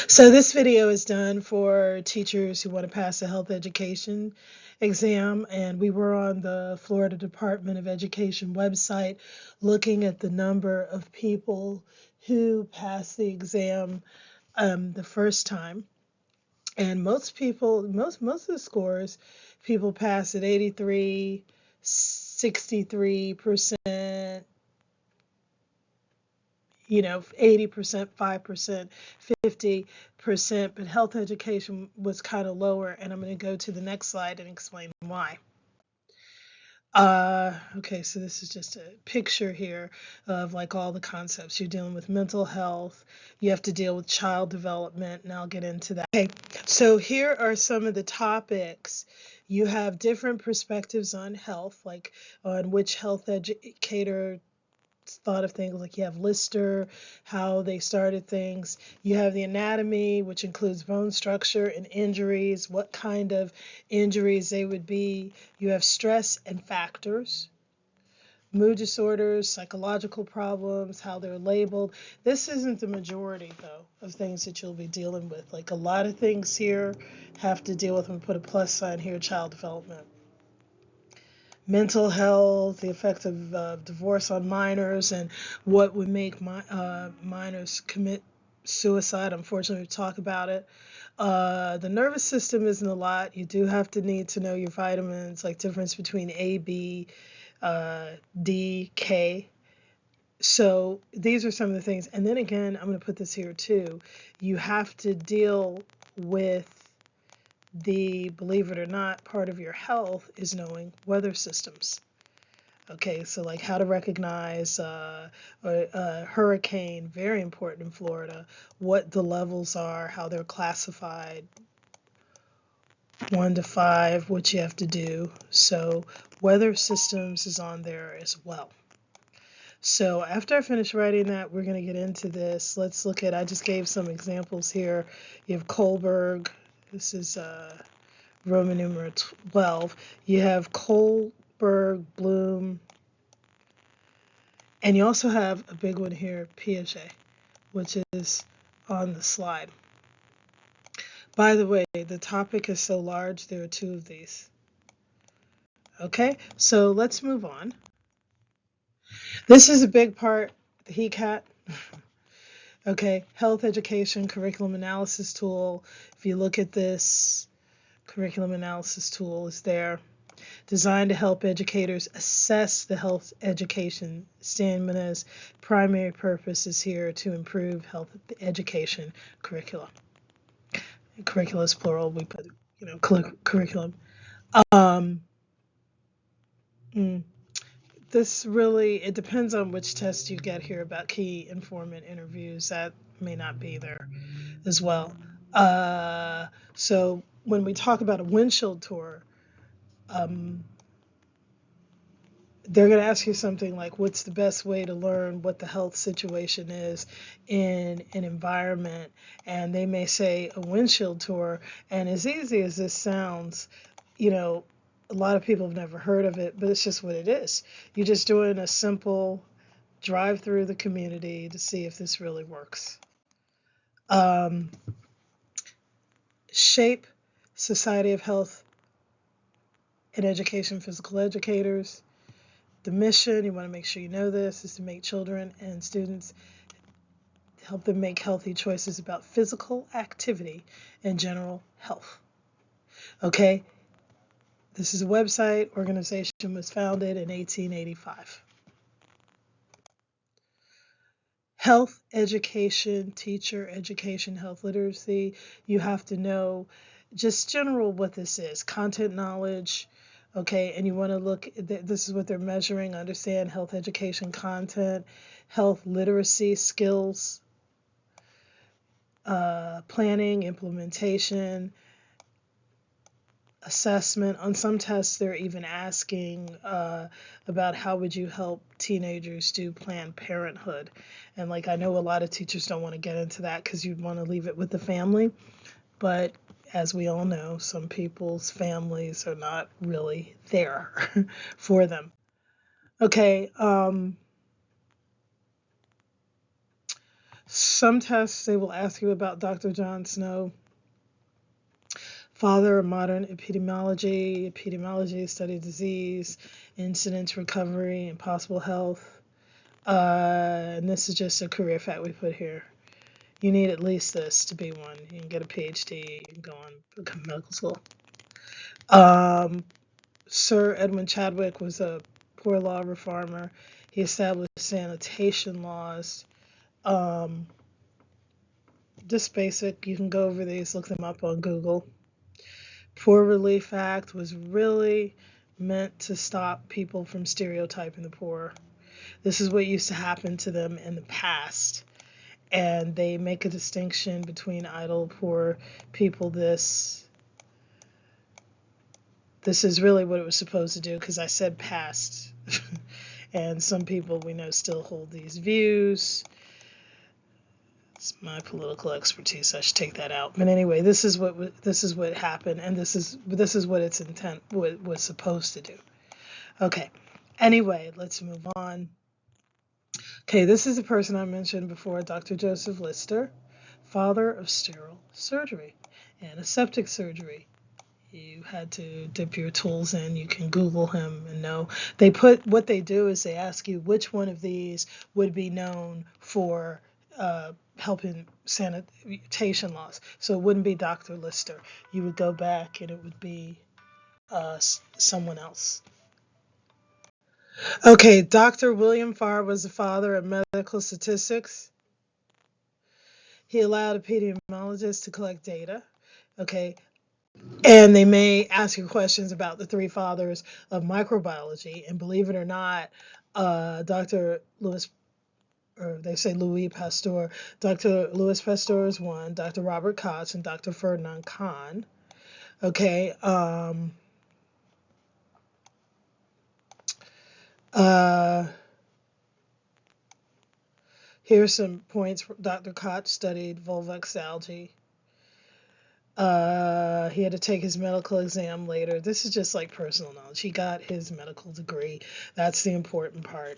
So this video is done for teachers who want to pass a health education exam, and we were on the Florida Department of Education website looking at the number of people who passed the exam the first time. And most people, most of the scores, people pass at 83, 63%, 80%, 5%, 50%, but health education was kind of lower. And I'm going to go to the next slide and explain why. Okay, so this is just a picture here of like all the concepts. You're dealing with mental health, you have to deal with child development, and I'll get into that. Okay, so here are some of the topics. You have different perspectives on health, like on which health educator thought of things, like you have Lister, how they started things. You have the anatomy, which includes bone structure and injuries, what kind of injuries they would be. You have stress and factors, mood disorders, psychological problems, how they're labeled. This isn't the majority, though, of things that you'll be dealing with. Like a lot of things here have to deal with, and put a plus sign here, child development. Mental health, the effect of divorce on minors, and what would make minors commit suicide. Unfortunately, we talk about it. The nervous system isn't a lot. You do have to need to know your vitamins, like difference between A, B, D, K. So these are some of the things. And then again, I'm going to put this here too. You have to deal with believe it or not, part of your health is knowing weather systems. Okay, so like how to recognize a hurricane, very important in Florida, what the levels are, how they're classified, 1 to 5, what you have to do. So weather systems is on there as well. So after I finish writing that, we're going to get into this. Let's look at, I just gave some examples here. You have Kohlberg. This is Roman numeral 12. You have Kohlberg, Bloom, and you also have a big one here, Piaget, which is on the slide. By the way, the topic is so large, there are 2 of these. Okay, so let's move on. This is a big part, the HECAT. Okay, health education curriculum analysis tool. If you look at this, curriculum analysis tool is there, designed to help educators assess the health education. Stamina's primary purpose is here to improve health education curricula. Curricula is plural. We put, curriculum. Um, mm, this really, it depends on which test you get here about key informant interviews. That may not be there as well. So when we talk about a windshield tour, um, they're going to ask you something like, what's the best way to learn what the health situation is in an environment? And they may say a windshield tour. And as easy as this sounds, a lot of people have never heard of it, but it's just what it is. You're just doing a simple drive through the community to see if this really works. Um, SHAPE, Society of Health and Education Physical Educators. The mission, you want to make sure you know this, is to make children and students, help them make healthy choices about physical activity and general health. Okay, this is a website. Organization was founded in 1885. Health education, teacher education, health literacy. You have to know just general what this is, content knowledge. Okay, and you want to look, this is what they're measuring, understand health education content, health literacy skills, planning, implementation, assessment. On some tests, they're even asking about how would you help teenagers do Planned Parenthood. And like, I know a lot of teachers don't want to get into that because you'd want to leave it with the family. But as we all know, some people's families are not really there for them. Okay. Some tests they will ask you about Dr. John Snow, father of modern epidemiology. Epidemiology study disease, incidence, recovery, and possible health. And this is just a career fact we put here. You need at least this to be one. You can get a PhD, you can go on become medical school. Sir Edwin Chadwick was a poor law reformer. He established sanitation laws. Just basic, you can go over these, look them up on Google. Poor Relief Act was really meant to stop people from stereotyping the poor. This is what used to happen to them in the past. And they make a distinction between idle, poor people. This is really what it was supposed to do, because I said past. And some people we know still hold these views. It's my political expertise. I should take that out. But anyway, this is what happened, and this is what its intent was supposed to do. Okay. Anyway, let's move on. Okay, this is the person I mentioned before, Dr. Joseph Lister, father of sterile surgery and aseptic surgery. You had to dip your tools in. You can Google him and know. What they do is they ask you which one of these would be known for helping sanitation laws. So it wouldn't be Dr. Lister. You would go back and it would be someone else. Okay, Dr. William Farr was the father of medical statistics. He allowed epidemiologists to collect data. Okay, and they may ask you questions about the three fathers of microbiology. And believe it or not, Dr. Louis, or they say Louis Pasteur, Dr. Louis Pasteur is one, Dr. Robert Koch, and Dr. Ferdinand Kahn. Okay. Here's some points. Dr. Koch studied vulvexalgia. He had to take his medical exam later. This is just like personal knowledge. He got his medical degree. That's the important part.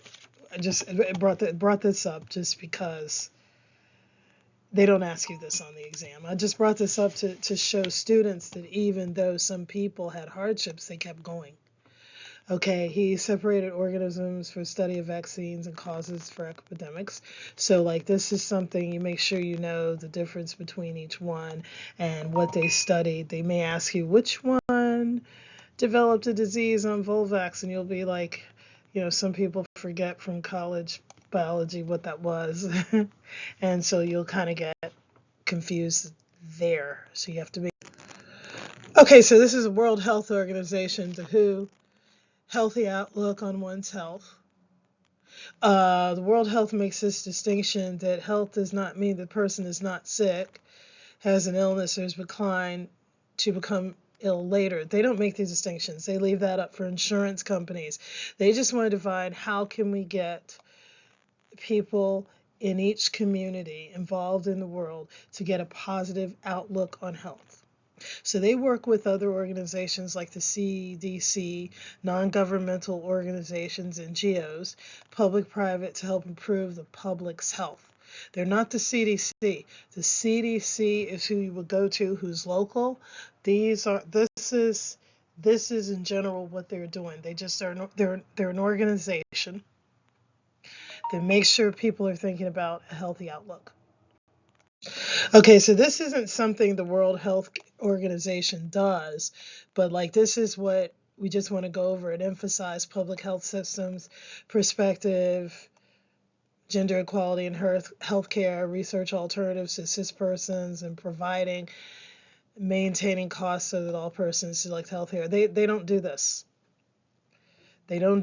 I just brought this up just because they don't ask you this on the exam. I just brought this up to show students that even though some people had hardships, they kept going. Okay, he separated organisms for study of vaccines and causes for epidemics. So like this is something you make sure you know the difference between each one and what they studied. They may ask you which one developed a disease on Volvax, and you'll be like, some people forget from college biology what that was. And so you'll kind of get confused there. So you have to be. Okay, so this is the World Health Organization, the WHO. Healthy outlook on one's health. The World Health makes this distinction that health does not mean the person is not sick, has an illness, or is inclined to become ill later. They don't make these distinctions. They leave that up for insurance companies. They just want to define how can we get people in each community involved in the world to get a positive outlook on health. So they work with other organizations like the CDC, non-governmental organizations, NGOs, public-private, to help improve the public's health. They're not the CDC. The CDC is who you would go to, who's local. This is in general what they're doing. They're an organization that makes sure people are thinking about a healthy outlook. Okay, so this isn't something the World Health Organization does, but like this is what we just want to go over and emphasize: public health systems, perspective, gender equality in healthcare, research alternatives to assist persons, and maintaining costs so that all persons select healthcare. They don't do this. They give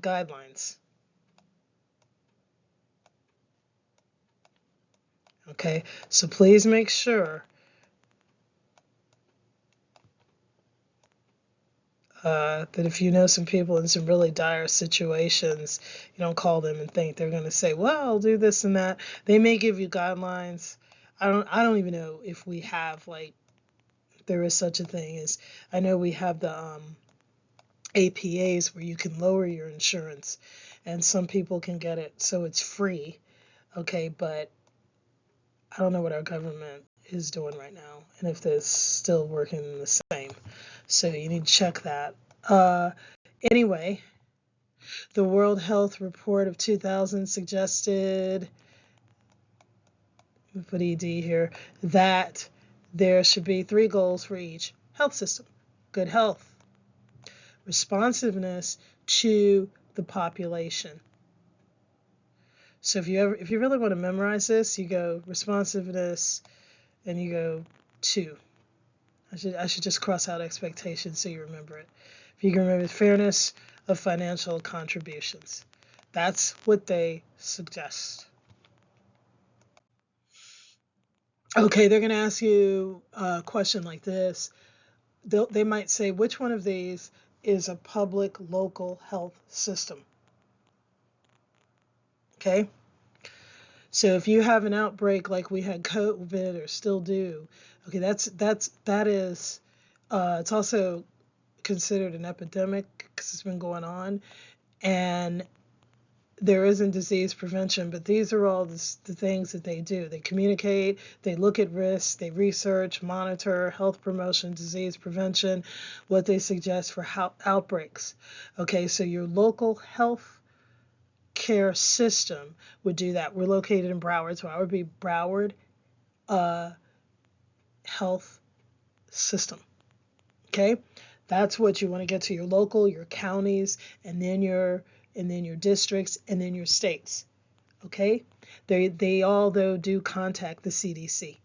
guidelines. Okay, so please make sure that if you know some people in some really dire situations, you don't call them and think they're going to say, well, I'll do this and that. They may give you guidelines. I don't even know if we have, like, there is such a thing as, I know we have the APAs where you can lower your insurance, and some people can get it so it's free. Okay, but I don't know what our government is doing right now and if they're still working the same. So you need to check that. Anyway, the World Health Report of 2000 suggested, we put ED here, that there should be 3 goals for each health system: good health, responsiveness to the population. So if you really want to memorize this, you go responsiveness and you go to. I should just cross out expectations so you remember it. If you can remember fairness of financial contributions. That's what they suggest. Okay, they're going to ask you a question like this. They might say, which one of these is a public local health system? Okay, so if you have an outbreak like we had COVID or still do, okay, that is, it's also considered an epidemic because it's been going on, and there isn't disease prevention, but these are all the things that they do. They communicate, they look at risks, they research, monitor, health promotion, disease prevention, what they suggest for outbreaks. Okay, so your local health care system would do that. We're located in Broward, so I would be Broward Health System. Okay, that's what you want to get to: your local, your counties, and then your districts, and then your states. Okay, they all though do contact the CDC.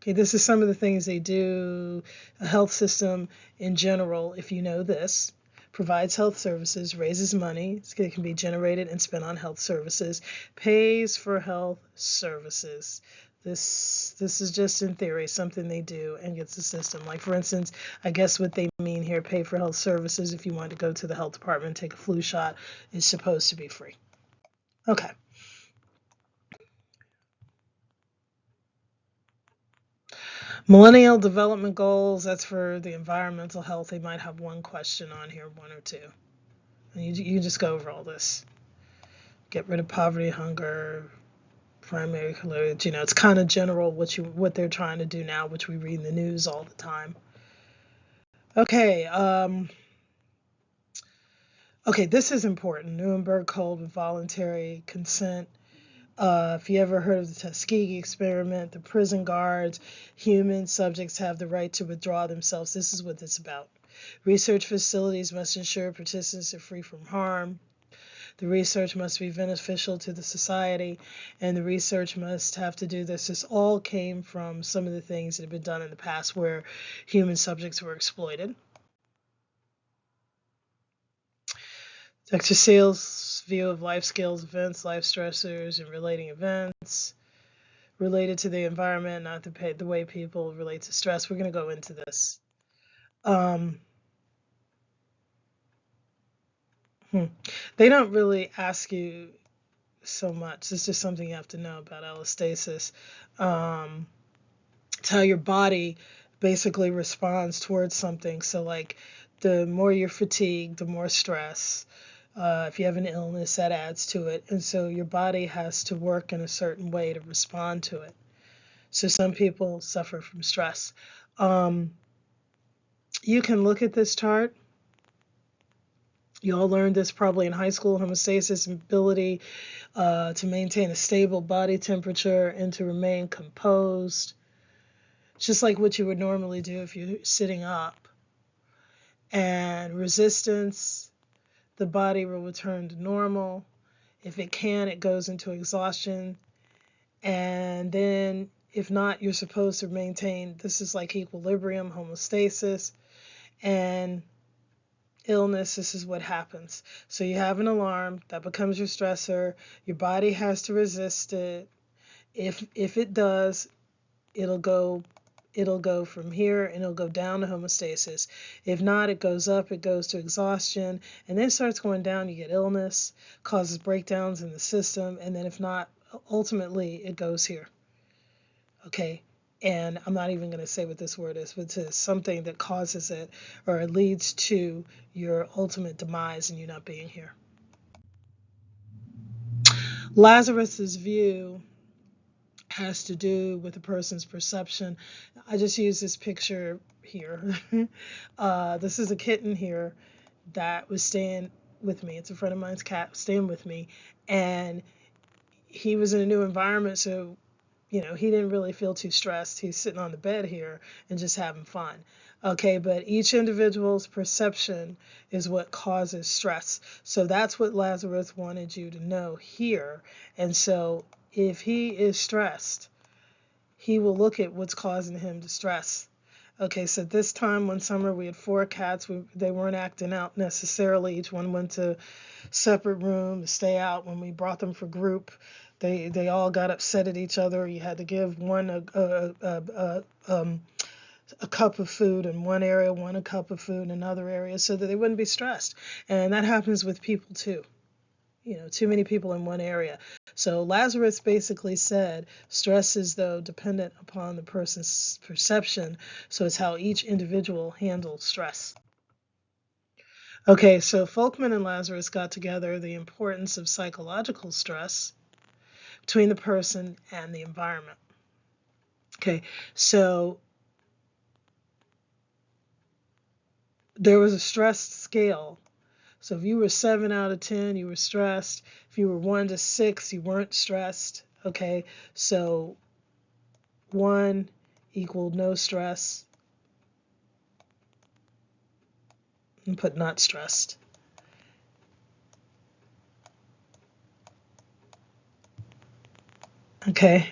Okay, this is some of the things they do. A health system in general, if you know this, provides health services, raises money, it can be generated and spent on health services, pays for health services. This is just in theory something they do and gets the system. Like for instance, I guess what they mean here, pay for health services, if you want to go to the health department and take a flu shot, is supposed to be free. Okay. Millennial Development Goals, that's for the environmental health. They might have one question on here, one or two. And you just go over all this. Get rid of poverty, hunger, primary care. It's kind of general what they're trying to do now, which we read in the news all the time. Okay, okay, this is important. Nuremberg Code of voluntary consent. If you ever heard of the Tuskegee experiment, the prison guards, human subjects have the right to withdraw themselves. This is what it's about. Research facilities must ensure participants are free from harm. The research must be beneficial to the society, and the research must have to do this. This all came from some of the things that have been done in the past where human subjects were exploited. Dr. Seale's view of life skills, events, life stressors, and relating events related to the environment, not the way people relate to stress. We're going to go into this. They don't really ask you so much. It's just something you have to know about allostasis. It's how your body basically responds towards something. So, like, the more you're fatigued, the more stress. If you have an illness, that adds to it. And so your body has to work in a certain way to respond to it. So some people suffer from stress. You can look at this chart. You all learned this probably in high school. Homeostasis, ability to maintain a stable body temperature and to remain composed, just like what you would normally do if you're sitting up. And resistance, the body will return to normal. If it can, it goes into exhaustion. And then if not, you're supposed to maintain, this is like equilibrium, homeostasis. And illness, this is what happens. So you have an alarm that becomes your stressor. Your body has to resist it. If it does, it'll go from here and it'll go down to homeostasis. If not, it goes up, it goes to exhaustion, and then it starts going down. You get illness, causes breakdowns in the system, and then if not, ultimately it goes here. Okay, and I'm not even going to say what this word is, but it's something that causes it or it leads to your ultimate demise and you not being here. Lazarus's view has to do with a person's perception. I just use this picture here. This is a kitten here that was staying with me. It's a friend of mine's cat staying with me, and he was in a new environment, so he didn't really feel too stressed. He's sitting on the bed here and just having fun. Okay, but each individual's perception is what causes stress. So that's what Lazarus wanted you to know here. And so if he is stressed, he will look at what's causing him to stress. Okay, so this time one summer we had four cats. They weren't acting out necessarily. Each one went to separate room to stay out. When we brought them for group, they all got upset at each other. You had to give one a cup of food in one area, one a cup of food in another area, so that they wouldn't be stressed. And that happens with people too. Too many people in one area. So Lazarus basically said stress is, though, dependent upon the person's perception. So it's how each individual handles stress. Okay, so Folkman and Lazarus got together the importance of psychological stress between the person and the environment. Okay, so there was a stress scale. So if you were 7 out of 10, you were stressed. If you were 1 to 6, you weren't stressed. Okay, so 1 equaled no stress, and put not stressed. Okay.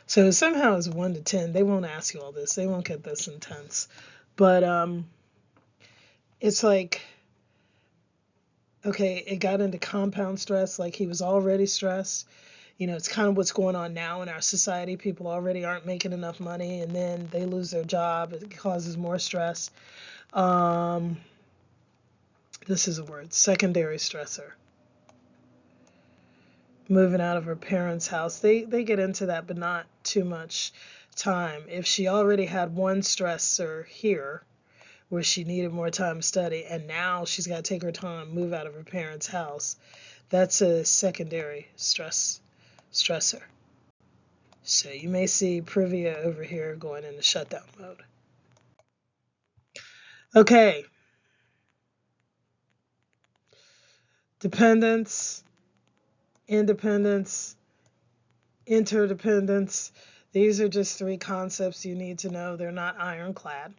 So somehow it's 1 to 10. They won't ask you all this. They won't get this intense. But it's like, okay, it got into compound stress, like he was already stressed. It's kind of what's going on now in our society. People already aren't making enough money, and then they lose their job. It causes more stress. This is a word, secondary stressor. Moving out of her parents' house. They get into that, but not too much time. If she already had one stressor here, where she needed more time to study, and now she's got to take her time, move out of her parents' house, that's a secondary stressor. So you may see Privia over here going into shutdown mode. Okay. Dependence, independence, interdependence. These are just 3 concepts you need to know. They're not ironclad.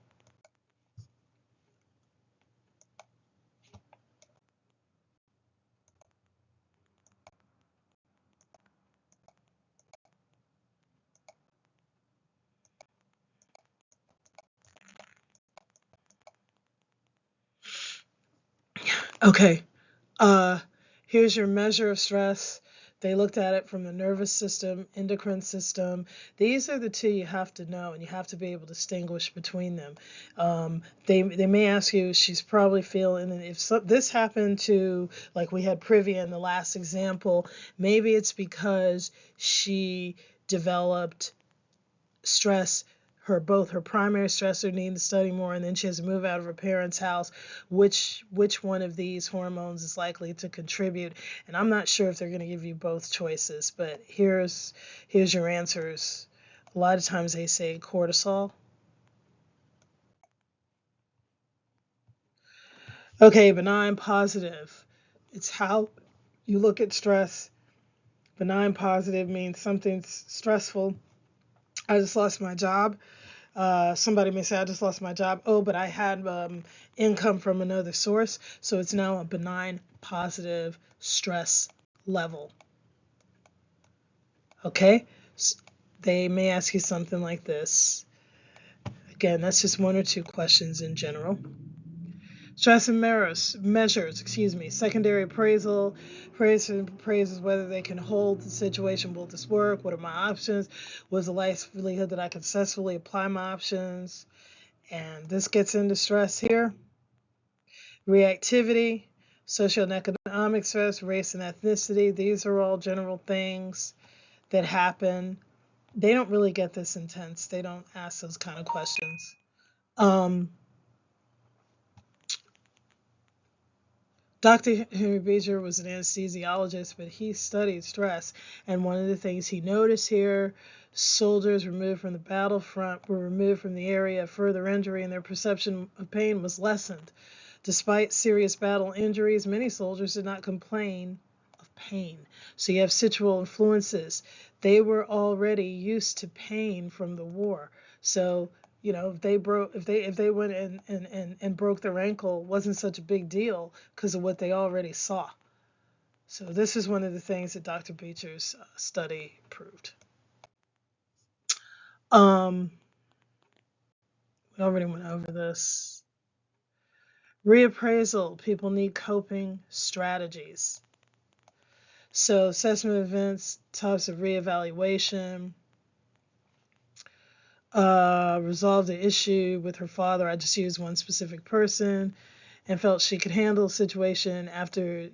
Okay. Uh, Here's your measure of stress. They looked at it from the nervous system, endocrine system. These are the 2 you have to know, and you have to be able to distinguish between them. They may ask you, she's probably feeling, and if this happened to, like we had Privia in the last example, maybe it's because she developed stress, both her primary stressor needing to study more, and then she has to move out of her parents' house. Which one of these hormones is likely to contribute? And I'm not sure if they're going to give you both choices, but here's your answers. A lot of times they say cortisol. Okay, benign, positive. It's how you look at stress. Benign, positive means something's stressful. I just lost my job. Somebody may say, I just lost my job. Oh, but I had income from another source. So it's now a benign, positive stress level. Okay? They may ask you something like this. Again, that's just 1 or 2 questions in general. Stress and measures, secondary appraisal. Appraises whether they can hold the situation. Will this work? What are my options? What's the likelihood that I can successfully apply my options? And this gets into stress here. Reactivity, social and economic stress, race and ethnicity. These are all general things that happen. They don't really get this intense. They don't ask those kind of questions. Dr. Henry Beecher was an anesthesiologist, but he studied stress. And one of the things he noticed here, soldiers removed from the battlefront were removed from the area of further injury, and their perception of pain was lessened. Despite serious battle injuries, many soldiers did not complain of pain. So you have situal influences. They were already used to pain from the war. So if they went and broke their ankle, it wasn't such a big deal because of what they already saw. So this is one of the things that Dr. Beecher's study proved. We already went over this. Reappraisal. People need coping strategies. So assessment events, types of reevaluation. Resolved the issue with her father. I just used one specific person and felt she could handle the situation after,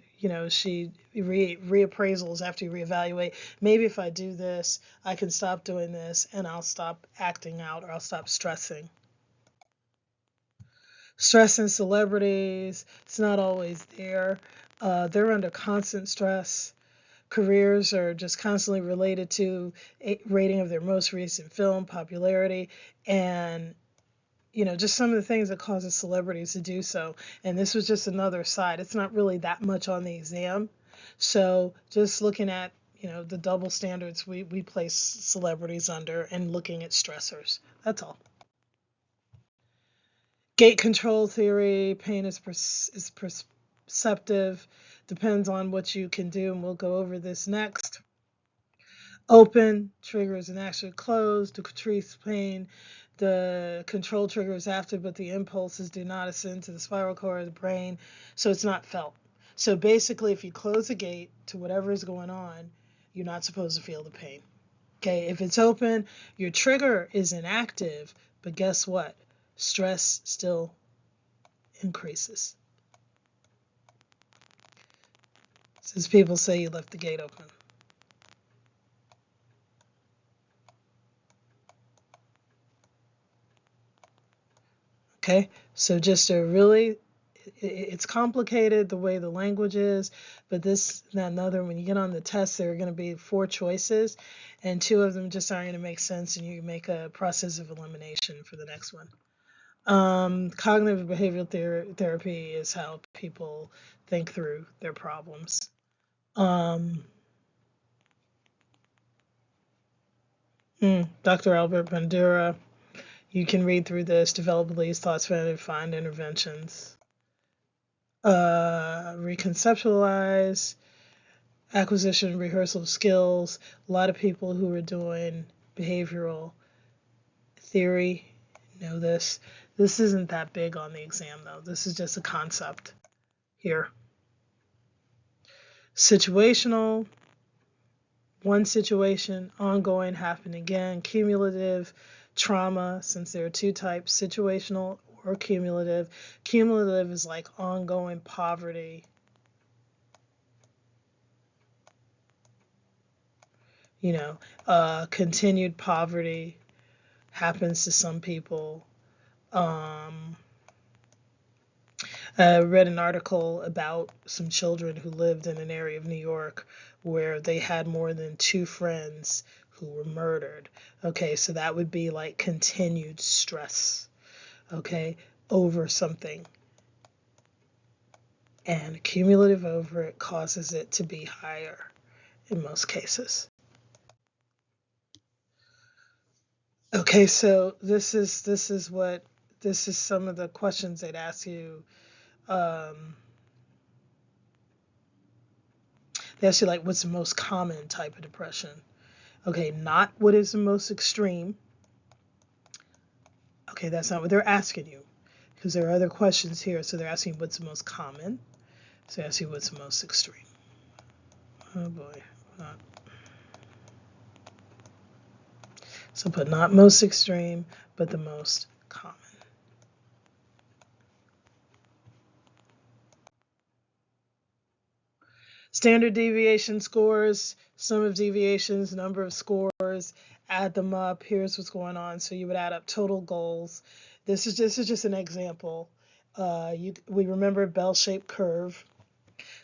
she reappraisals after you reevaluate. Maybe if I do this, I can stop doing this and I'll stop acting out or I'll stop stressing. Stressing celebrities, it's not always there. They're under constant stress. Careers are just constantly related to a rating of their most recent film, popularity, and just some of the things that causes celebrities to do so. And this was just another side. It's not really that much on the exam. So just looking at, the double standards we place celebrities under and looking at stressors. That's all. Gate control theory, pain is perceptive, depends on what you can do, and we'll go over this next. Open triggers and actually close to decrease pain. The control trigger is after, but the impulses do not ascend to the spinal cord of the brain, so it's not felt. So basically, if you close the gate to whatever is going on, you're not supposed to feel the pain. Okay, if it's open, your trigger is inactive, but guess what? Stress still increases. Since people say you left the gate open. Okay, so just it's complicated the way the language is, but this, that, and other, when you get on the test, there are going to be 4 choices, and 2 of them just aren't going to make sense, and you make a process of elimination for the next one. Cognitive behavioral therapy is how people think through their problems. Dr. Albert Bandura, you can read through this, develop beliefs, thoughts, find interventions. Reconceptualize, acquisition, rehearsal of skills. A lot of people who are doing behavioral theory know this. This isn't that big on the exam though. This is just a concept here. Situational, one situation, ongoing, happen again. Cumulative, trauma, since there are 2 types, situational or cumulative. Cumulative is like ongoing poverty. Continued poverty happens to some people. I read an article about some children who lived in an area of New York where they had more than 2 friends who were murdered. Okay, so that would be like continued stress, okay, over something. And cumulative over it causes it to be higher in most cases. Okay, so this is some of the questions they'd ask you. They ask you like, what's the most common type of depression? Okay, not what is the most extreme. Okay, that's not what they're asking you, because there are other questions here. So they're asking what's the most common. So they ask you what's the most extreme. Oh boy. So put not most extreme, but the most common. Standard deviation scores, sum of deviations, number of scores, add them up. Here's what's going on. So you would add up total goals. This is just an example. We remember bell-shaped curve.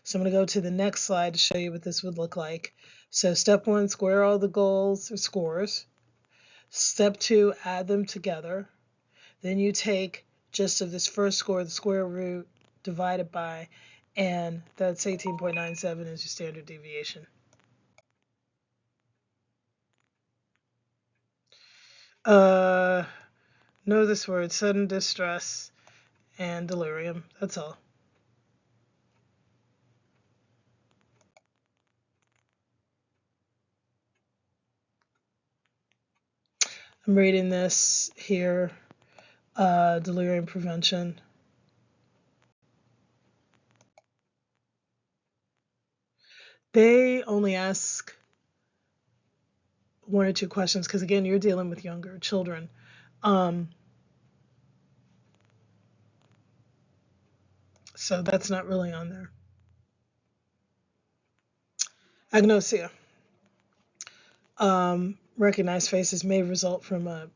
So I'm going to go to the next slide to show you what this would look like. So step 1, square all the goals or scores. Step 2, add them together. Then you take just of this first score, the square root, divided by, and that's 18.97 is your standard deviation. Know this word, sudden distress and delirium. That's all. I'm reading this here, delirium prevention. They only ask 1 or 2 questions because, again, you're dealing with younger children. So that's not really on there. Agnosia. Recognized faces may result from a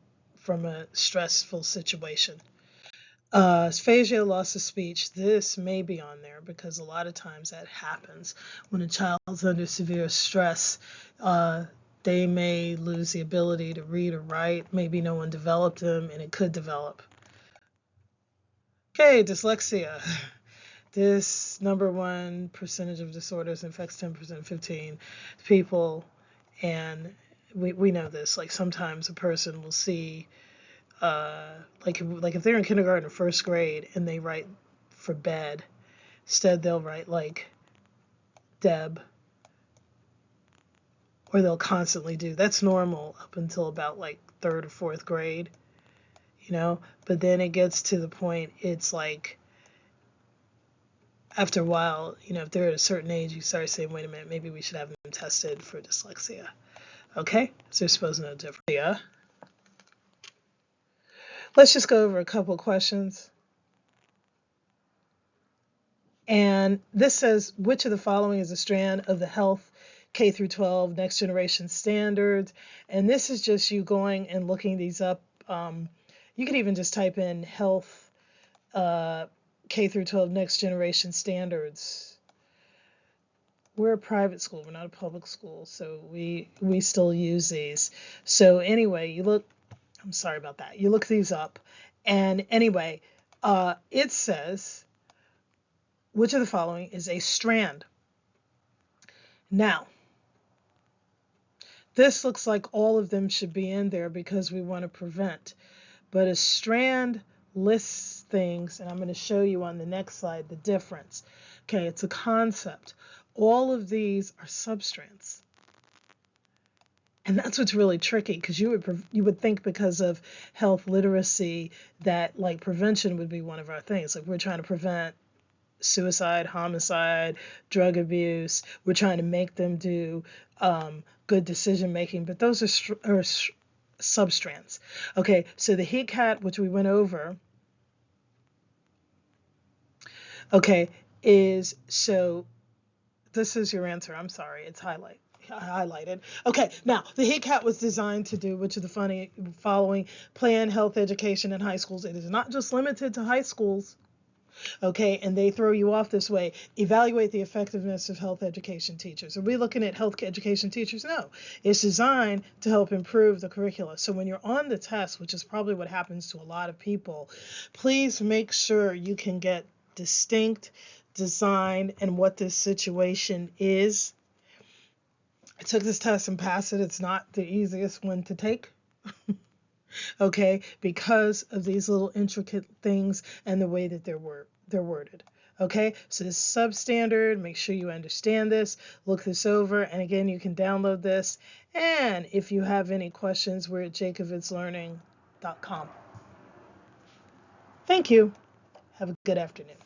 stressful situation. Aphasia, loss of speech. This may be on there because a lot of times that happens when a child's under severe stress. They may lose the ability to read or write. Maybe no one developed them, and it could develop. Okay, dyslexia. This #1 percentage of disorders affects 10%, 15 people, and we know this. Like sometimes a person will see, like if they're in kindergarten or first grade and they write for bed, instead they'll write like Deb, or they'll constantly do. That's normal up until about like 3rd or 4th grade, but then it gets to the point it's like after a while, if they're at a certain age, you start saying, wait a minute, maybe we should have them tested for dyslexia. Okay, so they're supposed to know different. Yeah. Let's just go over a couple questions. And this says, which of the following is a strand of the health K through 12 next generation standards? And this is just you going and looking these up. You could even just type in health K through 12 next generation standards. We're a private school, we're not a public school, so we still use these. So anyway, I'm sorry about that. You look these up, and anyway, it says, which of the following is a strand? Now, this looks like all of them should be in there because we want to prevent, but a strand lists things, and I'm going to show you on the next slide the difference. Okay, it's a concept. All of these are substrands. And that's what's really tricky, because you would think because of health literacy that like prevention would be one of our things. Like we're trying to prevent suicide, homicide, drug abuse. We're trying to make them do good decision making, but those are substrands. Okay, so the HECAT, which we went over, okay, is so this is your answer. I'm sorry, it's highlighted. Okay, now the HECAT was designed to do which of the following: plan health education in high schools. It is not just limited to high schools. Okay, and they throw you off this way. Evaluate the effectiveness of health education teachers. Are we looking at health education teachers? No. It's designed to help improve the curricula. So when you're on the test, which is probably what happens to a lot of people, please make sure you can get distinct design and what this situation is. I took this test and passed it. It's not the easiest one to take. Okay, because of these little intricate things and the way that they're worded. Okay, so this substandard, make sure you understand this, look this over, and again, you can download this. And if you have any questions, we're at jacobidslearning.com. Thank you. Have a good afternoon.